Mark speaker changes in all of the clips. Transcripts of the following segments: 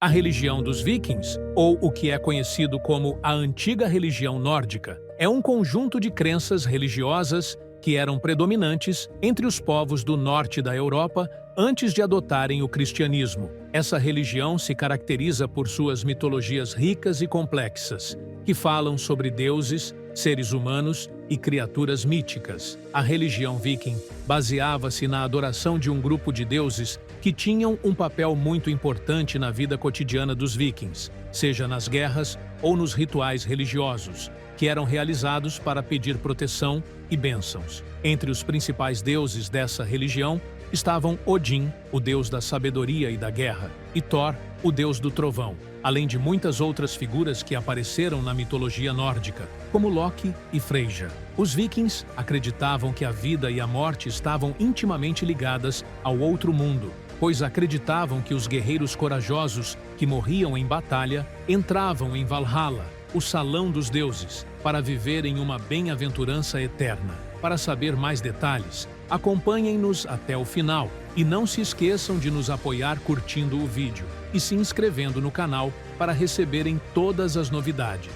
Speaker 1: A religião dos Vikings, ou o que é conhecido como a antiga religião nórdica, é um conjunto de crenças religiosas que eram predominantes entre os povos do norte da Europa antes de adotarem o cristianismo. Essa religião se caracteriza por suas mitologias ricas e complexas, que falam sobre deuses, seres humanos e criaturas míticas. A religião viking baseava-se na adoração de um grupo de deuses que tinham um papel muito importante na vida cotidiana dos vikings, seja nas guerras ou nos rituais religiosos, que eram realizados para pedir proteção e bênçãos. Entre os principais deuses dessa religião estavam Odin, o deus da sabedoria e da guerra, e Thor, o deus do trovão, além de muitas outras figuras que apareceram na mitologia nórdica, como Loki e Freyja. Os vikings acreditavam que a vida e a morte estavam intimamente ligadas ao outro mundo, pois acreditavam que os guerreiros corajosos que morriam em batalha entravam em Valhalla, o salão dos deuses, para viver em uma bem-aventurança eterna. Para saber mais detalhes, acompanhem-nos até o final e não se esqueçam de nos apoiar curtindo o vídeo e se inscrevendo no canal para receberem todas as novidades.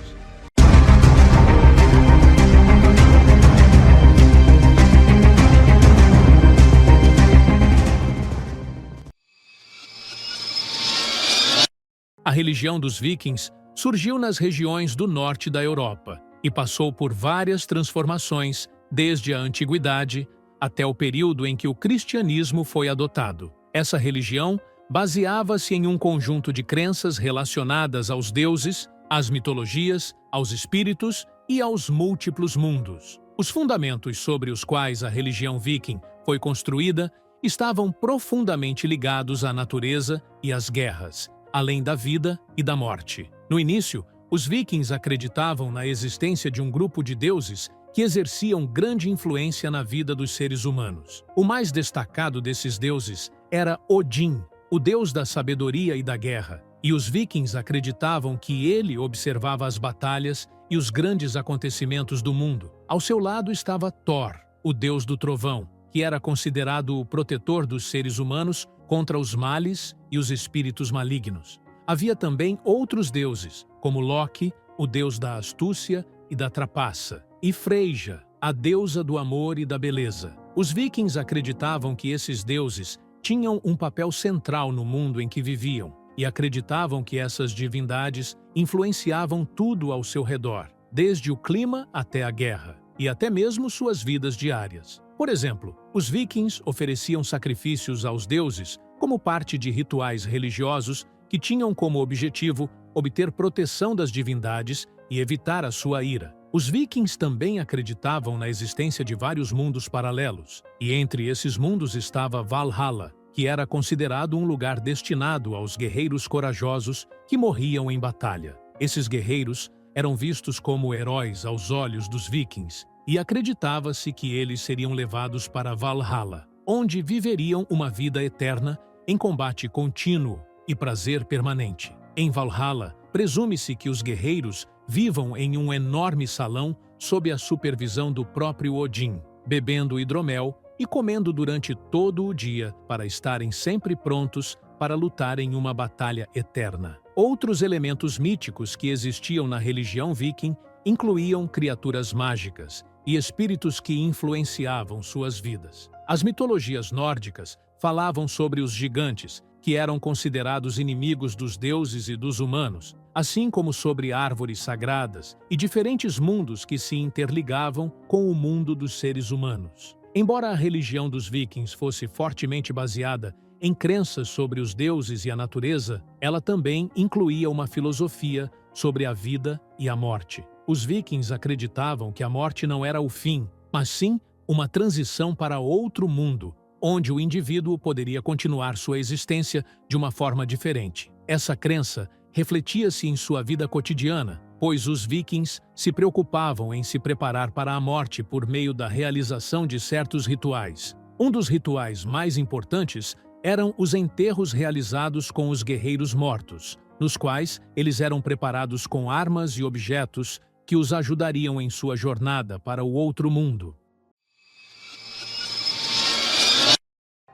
Speaker 1: A religião dos vikings surgiu nas regiões do norte da Europa e passou por várias transformações desde a antiguidade até o período em que o cristianismo foi adotado. Essa religião baseava-se em um conjunto de crenças relacionadas aos deuses, às mitologias, aos espíritos e aos múltiplos mundos. Os fundamentos sobre os quais a religião viking foi construída estavam profundamente ligados à natureza e às guerras, além da vida e da morte. No início, os vikings acreditavam na existência de um grupo de deuses que exerciam grande influência na vida dos seres humanos. O mais destacado desses deuses era Odin, o deus da sabedoria e da guerra, e os vikings acreditavam que ele observava as batalhas e os grandes acontecimentos do mundo. Ao seu lado estava Thor, o deus do trovão, que era considerado o protetor dos seres humanos contra os males e os espíritos malignos. Havia também outros deuses, como Loki, o deus da astúcia e da trapaça, e Freyja, a deusa do amor e da beleza. Os vikings acreditavam que esses deuses tinham um papel central no mundo em que viviam e acreditavam que essas divindades influenciavam tudo ao seu redor, desde o clima até a guerra, e até mesmo suas vidas diárias. Por exemplo, os vikings ofereciam sacrifícios aos deuses como parte de rituais religiosos que tinham como objetivo obter proteção das divindades e evitar a sua ira. Os vikings também acreditavam na existência de vários mundos paralelos, e entre esses mundos estava Valhalla, que era considerado um lugar destinado aos guerreiros corajosos que morriam em batalha. Esses guerreiros eram vistos como heróis aos olhos dos vikings, e acreditava-se que eles seriam levados para Valhalla, onde viveriam uma vida eterna em combate contínuo e prazer permanente. Em Valhalla, presume-se que os guerreiros vivam em um enorme salão sob a supervisão do próprio Odin, bebendo hidromel e comendo durante todo o dia para estarem sempre prontos para lutar em uma batalha eterna. Outros elementos míticos que existiam na religião viking incluíam criaturas mágicas e espíritos que influenciavam suas vidas. As mitologias nórdicas falavam sobre os gigantes, que eram considerados inimigos dos deuses e dos humanos, assim como sobre árvores sagradas e diferentes mundos que se interligavam com o mundo dos seres humanos. Embora a religião dos vikings fosse fortemente baseada em crenças sobre os deuses e a natureza, ela também incluía uma filosofia sobre a vida e a morte. Os vikings acreditavam que a morte não era o fim, mas sim uma transição para outro mundo, onde o indivíduo poderia continuar sua existência de uma forma diferente. Essa crença refletia-se em sua vida cotidiana, pois os vikings se preocupavam em se preparar para a morte por meio da realização de certos rituais. Um dos rituais mais importantes eram os enterros realizados com os guerreiros mortos, nos quais eles eram preparados com armas e objetos que os ajudariam em sua jornada para o outro mundo.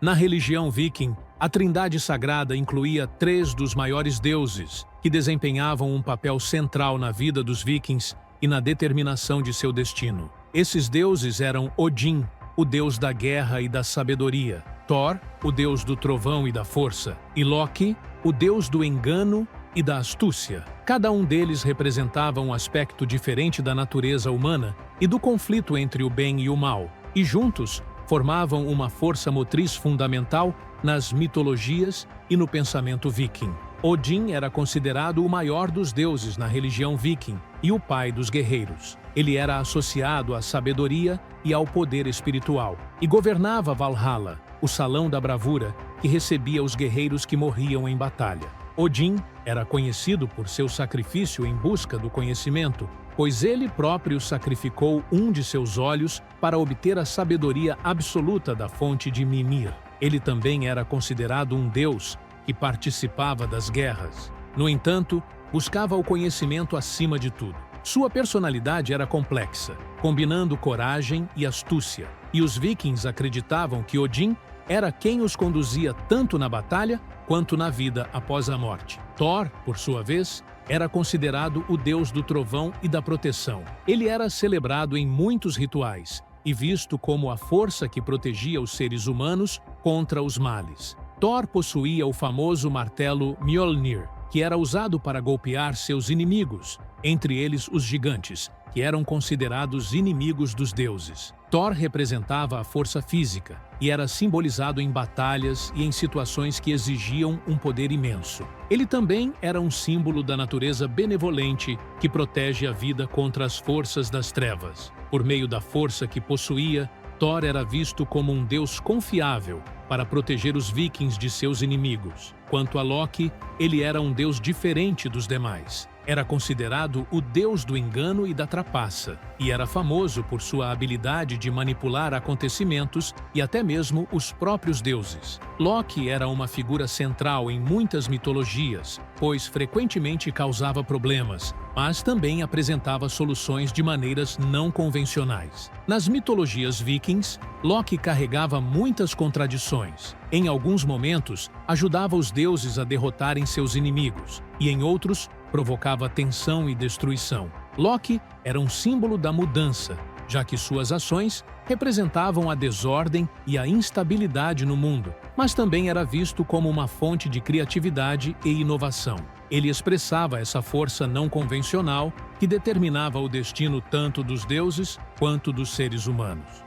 Speaker 1: Na religião viking, a Trindade Sagrada incluía 3 dos maiores deuses, que desempenhavam um papel central na vida dos vikings e na determinação de seu destino. Esses deuses eram Odin, o deus da guerra e da sabedoria, Thor, o deus do trovão e da força, e Loki, o deus do engano e da astúcia. Cada um deles representava um aspecto diferente da natureza humana e do conflito entre o bem e o mal, e juntos formavam uma força motriz fundamental nas mitologias e no pensamento viking. Odin era considerado o maior dos deuses na religião viking e o pai dos guerreiros. Ele era associado à sabedoria e ao poder espiritual, e governava Valhalla, o salão da bravura, que recebia os guerreiros que morriam em batalha. Odin era conhecido por seu sacrifício em busca do conhecimento, pois ele próprio sacrificou um de seus olhos para obter a sabedoria absoluta da fonte de Mimir. Ele também era considerado um deus que participava das guerras. No entanto, buscava o conhecimento acima de tudo. Sua personalidade era complexa, combinando coragem e astúcia, e os vikings acreditavam que Odin era quem os conduzia tanto na batalha quanto na vida após a morte. Thor, por sua vez, era considerado o deus do trovão e da proteção. Ele era celebrado em muitos rituais e visto como a força que protegia os seres humanos contra os males. Thor possuía o famoso martelo Mjolnir, que era usado para golpear seus inimigos, entre eles os gigantes, que eram considerados inimigos dos deuses. Thor representava a força física e era simbolizado em batalhas e em situações que exigiam um poder imenso. Ele também era um símbolo da natureza benevolente que protege a vida contra as forças das trevas. Por meio da força que possuía, Thor era visto como um deus confiável para proteger os vikings de seus inimigos. Quanto a Loki, ele era um deus diferente dos demais. Era considerado o deus do engano e da trapaça, e era famoso por sua habilidade de manipular acontecimentos e até mesmo os próprios deuses. Loki era uma figura central em muitas mitologias, pois frequentemente causava problemas, mas também apresentava soluções de maneiras não convencionais. Nas mitologias vikings, Loki carregava muitas contradições. Em alguns momentos, ajudava os deuses a derrotarem seus inimigos, e em outros, provocava tensão e destruição. Loki era um símbolo da mudança, já que suas ações representavam a desordem e a instabilidade no mundo, mas também era visto como uma fonte de criatividade e inovação. Ele expressava essa força não convencional que determinava o destino tanto dos deuses quanto dos seres humanos.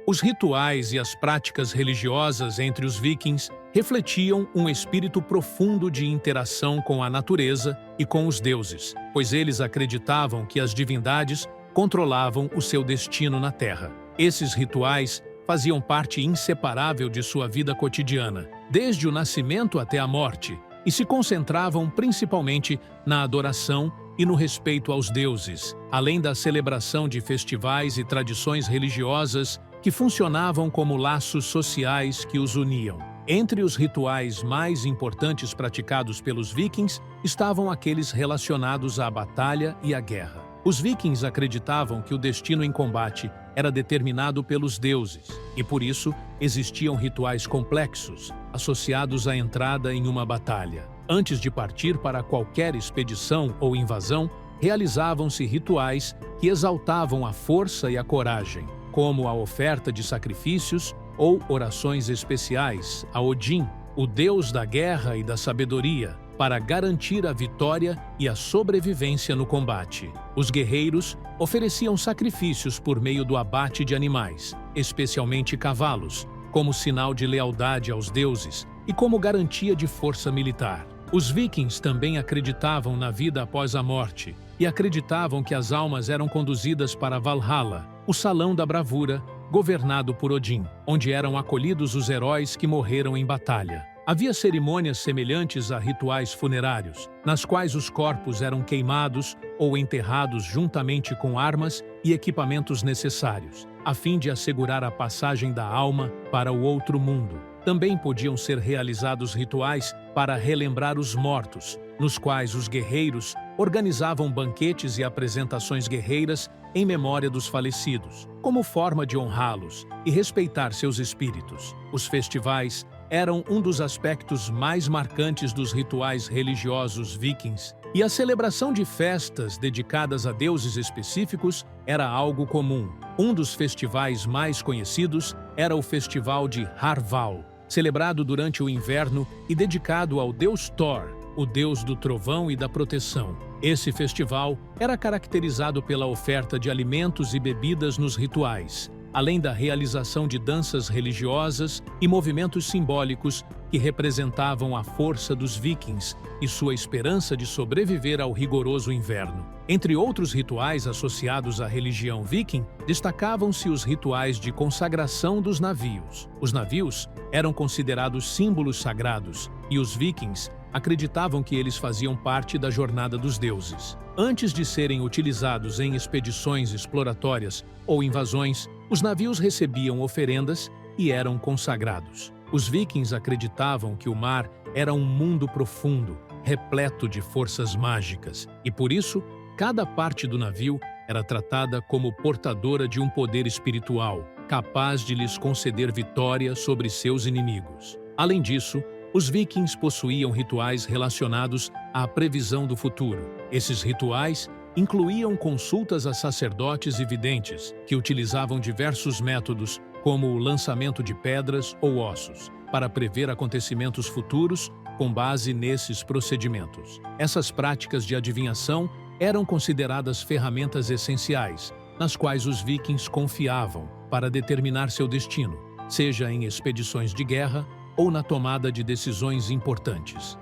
Speaker 1: Os rituais e as práticas religiosas entre os vikings refletiam um espírito profundo de interação com a natureza e com os deuses, pois eles acreditavam que as divindades controlavam o seu destino na Terra. Esses rituais faziam parte inseparável de sua vida cotidiana, desde o nascimento até a morte, e se concentravam principalmente na adoração e no respeito aos deuses, além da celebração de festivais e tradições religiosas que funcionavam como laços sociais que os uniam. Entre os rituais mais importantes praticados pelos vikings estavam aqueles relacionados à batalha e à guerra. Os vikings acreditavam que o destino em combate era determinado pelos deuses, e por isso existiam rituais complexos associados à entrada em uma batalha. Antes de partir para qualquer expedição ou invasão, realizavam-se rituais que exaltavam a força e a coragem, como a oferta de sacrifícios ou orações especiais a Odin, o deus da guerra e da sabedoria, para garantir a vitória e a sobrevivência no combate. Os guerreiros ofereciam sacrifícios por meio do abate de animais, especialmente cavalos, como sinal de lealdade aos deuses e como garantia de força militar. Os vikings também acreditavam na vida após a morte e acreditavam que as almas eram conduzidas para Valhalla, o salão da bravura, governado por Odin, onde eram acolhidos os heróis que morreram em batalha. Havia cerimônias semelhantes a rituais funerários, nas quais os corpos eram queimados ou enterrados juntamente com armas e equipamentos necessários, a fim de assegurar a passagem da alma para o outro mundo. Também podiam ser realizados rituais para relembrar os mortos, nos quais os guerreiros organizavam banquetes e apresentações guerreiras em memória dos falecidos, como forma de honrá-los e respeitar seus espíritos. Os festivais eram um dos aspectos mais marcantes dos rituais religiosos vikings, e a celebração de festas dedicadas a deuses específicos era algo comum. Um dos festivais mais conhecidos era o Festival de Harval, celebrado durante o inverno e dedicado ao deus Thor, o deus do trovão e da proteção. Esse festival era caracterizado pela oferta de alimentos e bebidas nos rituais, além da realização de danças religiosas e movimentos simbólicos que representavam a força dos vikings e sua esperança de sobreviver ao rigoroso inverno. Entre outros rituais associados à religião viking, destacavam-se os rituais de consagração dos navios. Os navios eram considerados símbolos sagrados, e os vikings acreditavam que eles faziam parte da jornada dos deuses. Antes de serem utilizados em expedições exploratórias ou invasões, os navios recebiam oferendas e eram consagrados. Os vikings acreditavam que o mar era um mundo profundo, repleto de forças mágicas, e por isso, cada parte do navio era tratada como portadora de um poder espiritual, capaz de lhes conceder vitória sobre seus inimigos. Além disso, os vikings possuíam rituais relacionados à previsão do futuro. Esses rituais incluíam consultas a sacerdotes e videntes, que utilizavam diversos métodos, como o lançamento de pedras ou ossos, para prever acontecimentos futuros com base nesses procedimentos. Essas práticas de adivinhação eram consideradas ferramentas essenciais, nas quais os vikings confiavam para determinar seu destino, seja em expedições de guerra ou na tomada de decisões importantes.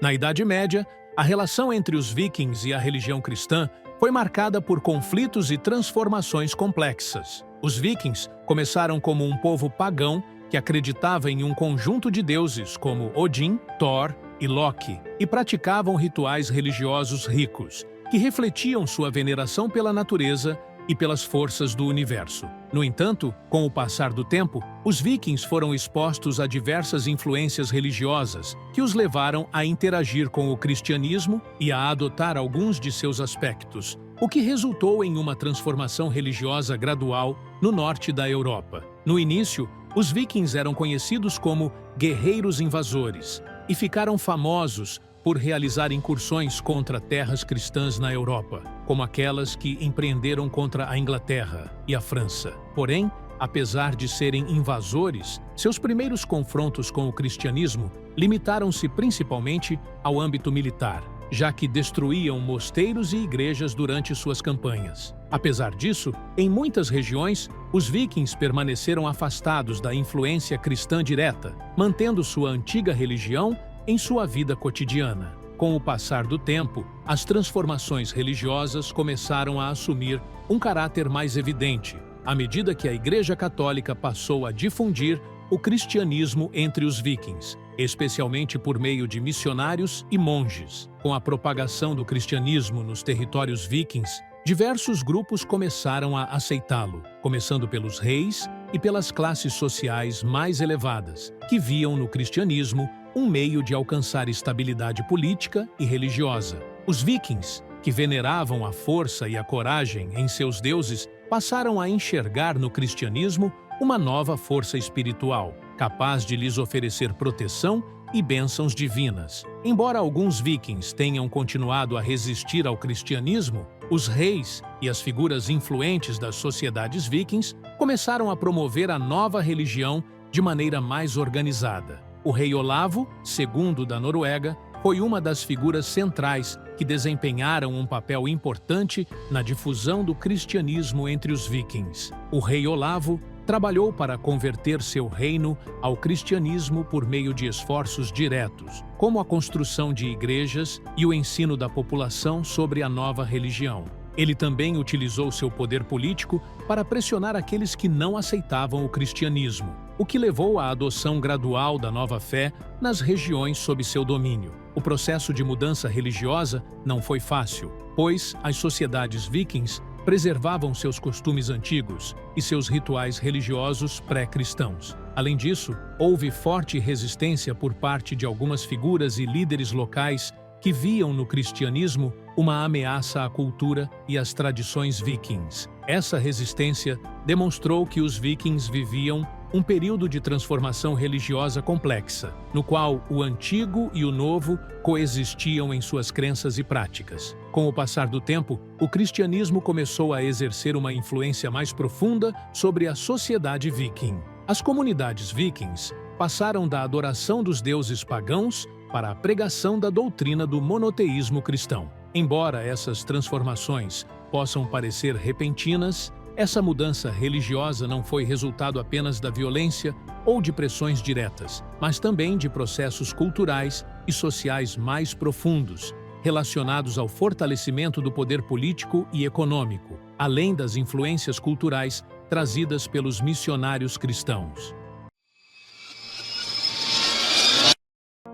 Speaker 1: Na Idade Média, a relação entre os vikings e a religião cristã foi marcada por conflitos e transformações complexas. Os vikings começaram como um povo pagão que acreditava em um conjunto de deuses como Odin, Thor e Loki, e praticavam rituais religiosos ricos, que refletiam sua veneração pela natureza e pelas forças do universo. No entanto, com o passar do tempo, os vikings foram expostos a diversas influências religiosas que os levaram a interagir com o cristianismo e a adotar alguns de seus aspectos, o que resultou em uma transformação religiosa gradual no norte da Europa. No início, os vikings eram conhecidos como guerreiros invasores e ficaram famosos por realizar incursões contra terras cristãs na Europa, como aquelas que empreenderam contra a Inglaterra e a França. Porém, apesar de serem invasores, seus primeiros confrontos com o cristianismo limitaram-se principalmente ao âmbito militar, já que destruíam mosteiros e igrejas durante suas campanhas. Apesar disso, em muitas regiões, os vikings permaneceram afastados da influência cristã direta, mantendo sua antiga religião em sua vida cotidiana. Com o passar do tempo, as transformações religiosas começaram a assumir um caráter mais evidente, à medida que a Igreja Católica passou a difundir o cristianismo entre os vikings, especialmente por meio de missionários e monges. Com a propagação do cristianismo nos territórios vikings, diversos grupos começaram a aceitá-lo, começando pelos reis e pelas classes sociais mais elevadas, que viam no cristianismo um meio de alcançar estabilidade política e religiosa. Os vikings, que veneravam a força e a coragem em seus deuses, passaram a enxergar no cristianismo uma nova força espiritual, capaz de lhes oferecer proteção e bênçãos divinas. Embora alguns vikings tenham continuado a resistir ao cristianismo, os reis e as figuras influentes das sociedades vikings começaram a promover a nova religião de maneira mais organizada. O rei Olavo II da Noruega foi uma das figuras centrais que desempenharam um papel importante na difusão do cristianismo entre os vikings. O rei Olavo trabalhou para converter seu reino ao cristianismo por meio de esforços diretos, como a construção de igrejas e o ensino da população sobre a nova religião. Ele também utilizou seu poder político para pressionar aqueles que não aceitavam o cristianismo, o que levou à adoção gradual da nova fé nas regiões sob seu domínio. O processo de mudança religiosa não foi fácil, pois as sociedades vikings preservavam seus costumes antigos e seus rituais religiosos pré-cristãos. Além disso, houve forte resistência por parte de algumas figuras e líderes locais que viam no cristianismo uma ameaça à cultura e às tradições vikings. Essa resistência demonstrou que os vikings viviam um período de transformação religiosa complexa, no qual o antigo e o novo coexistiam em suas crenças e práticas. Com o passar do tempo, o cristianismo começou a exercer uma influência mais profunda sobre a sociedade viking. As comunidades vikings passaram da adoração dos deuses pagãos para a pregação da doutrina do monoteísmo cristão. Embora essas transformações possam parecer repentinas, essa mudança religiosa não foi resultado apenas da violência ou de pressões diretas, mas também de processos culturais e sociais mais profundos, relacionados ao fortalecimento do poder político e econômico, além das influências culturais trazidas pelos missionários cristãos.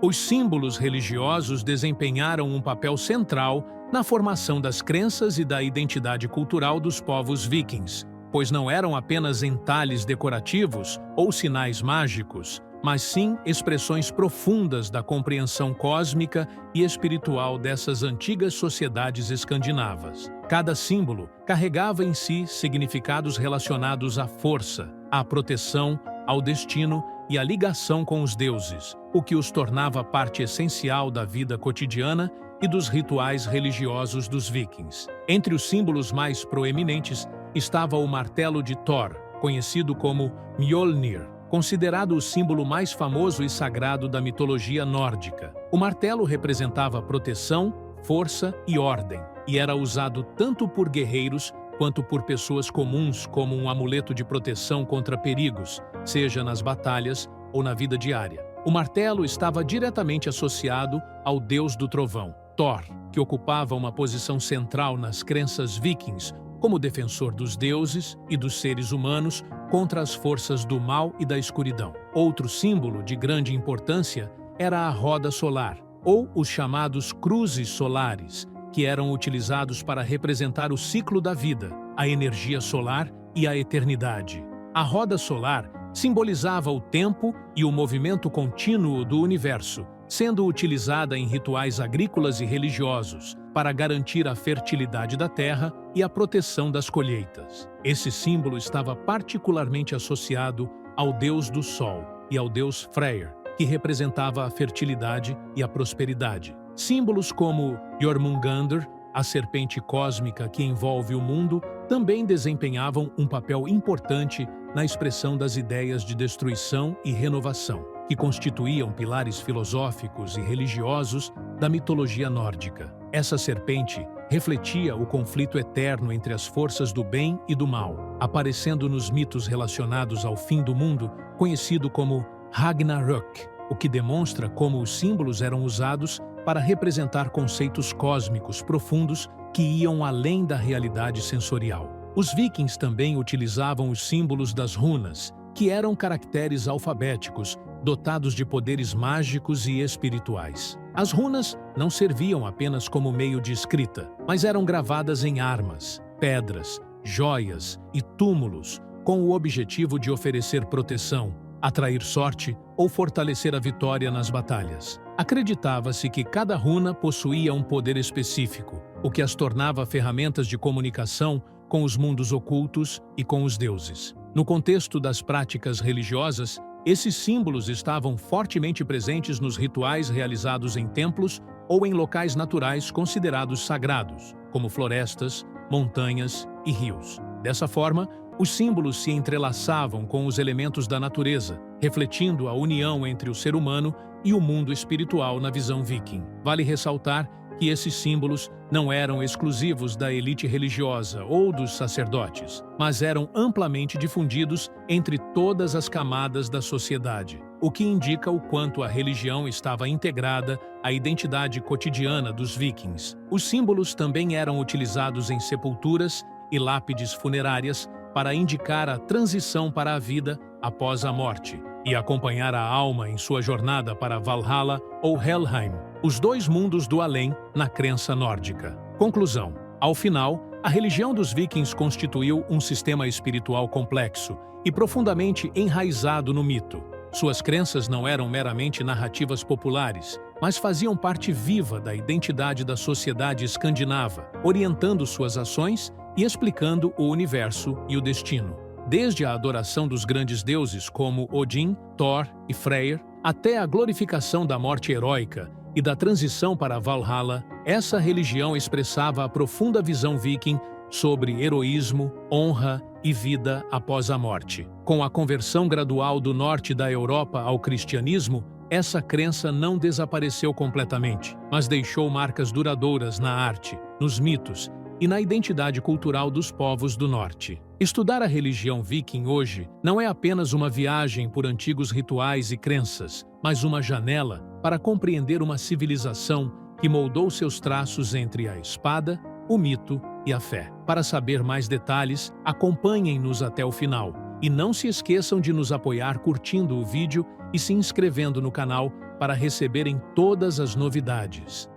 Speaker 1: Os símbolos religiosos desempenharam um papel central na formação das crenças e da identidade cultural dos povos vikings, pois não eram apenas entalhes decorativos ou sinais mágicos, mas sim expressões profundas da compreensão cósmica e espiritual dessas antigas sociedades escandinavas. Cada símbolo carregava em si significados relacionados à força, à proteção, ao destino e à ligação com os deuses, o que os tornava parte essencial da vida cotidiana e dos rituais religiosos dos vikings. Entre os símbolos mais proeminentes estava o martelo de Thor, conhecido como Mjolnir, considerado o símbolo mais famoso e sagrado da mitologia nórdica. O martelo representava proteção, força e ordem, e era usado tanto por guerreiros quanto por pessoas comuns como um amuleto de proteção contra perigos, seja nas batalhas ou na vida diária. O martelo estava diretamente associado ao deus do trovão, Thor, que ocupava uma posição central nas crenças vikings como defensor dos deuses e dos seres humanos contra as forças do mal e da escuridão. Outro símbolo de grande importância era a roda solar, ou os chamados cruzes solares, que eram utilizados para representar o ciclo da vida, a energia solar e a eternidade. A roda solar simbolizava o tempo e o movimento contínuo do universo, sendo utilizada em rituais agrícolas e religiosos para garantir a fertilidade da terra e a proteção das colheitas. Esse símbolo estava particularmente associado ao deus do sol e ao deus Freyr, que representava a fertilidade e a prosperidade. Símbolos como Jormungandr, a serpente cósmica que envolve o mundo, também desempenhavam um papel importante na expressão das ideias de destruição e renovação, que constituíam pilares filosóficos e religiosos da mitologia nórdica. Essa serpente refletia o conflito eterno entre as forças do bem e do mal, aparecendo nos mitos relacionados ao fim do mundo, conhecido como Ragnarök, o que demonstra como os símbolos eram usados para representar conceitos cósmicos profundos que iam além da realidade sensorial. Os vikings também utilizavam os símbolos das runas, que eram caracteres alfabéticos dotados de poderes mágicos e espirituais. As runas não serviam apenas como meio de escrita, mas eram gravadas em armas, pedras, joias e túmulos, com o objetivo de oferecer proteção, atrair sorte ou fortalecer a vitória nas batalhas. Acreditava-se que cada runa possuía um poder específico, o que as tornava ferramentas de comunicação com os mundos ocultos e com os deuses. No contexto das práticas religiosas, esses símbolos estavam fortemente presentes nos rituais realizados em templos ou em locais naturais considerados sagrados, como florestas, montanhas e rios. Dessa forma, os símbolos se entrelaçavam com os elementos da natureza, refletindo a união entre o ser humano e o mundo espiritual na visão viking. Vale ressaltar que esses símbolos não eram exclusivos da elite religiosa ou dos sacerdotes, mas eram amplamente difundidos entre todas as camadas da sociedade, o que indica o quanto a religião estava integrada à identidade cotidiana dos vikings. Os símbolos também eram utilizados em sepulturas e lápides funerárias para indicar a transição para a vida após a morte e acompanhar a alma em sua jornada para Valhalla ou Helheim, os dois mundos do além na crença nórdica. Conclusão: ao final, a religião dos vikings constituiu um sistema espiritual complexo e profundamente enraizado no mito. Suas crenças não eram meramente narrativas populares, mas faziam parte viva da identidade da sociedade escandinava, orientando suas ações e explicando o universo e o destino. Desde a adoração dos grandes deuses como Odin, Thor e Freyr, até a glorificação da morte heróica e da transição para Valhalla, essa religião expressava a profunda visão viking sobre heroísmo, honra e vida após a morte. Com a conversão gradual do norte da Europa ao cristianismo, essa crença não desapareceu completamente, mas deixou marcas duradouras na arte, nos mitos e na identidade cultural dos povos do norte. Estudar a religião viking hoje não é apenas uma viagem por antigos rituais e crenças, mas uma janela para compreender uma civilização que moldou seus traços entre a espada, o mito e a fé. Para saber mais detalhes, acompanhem-nos até o final e não se esqueçam de nos apoiar curtindo o vídeo e se inscrevendo no canal para receberem todas as novidades.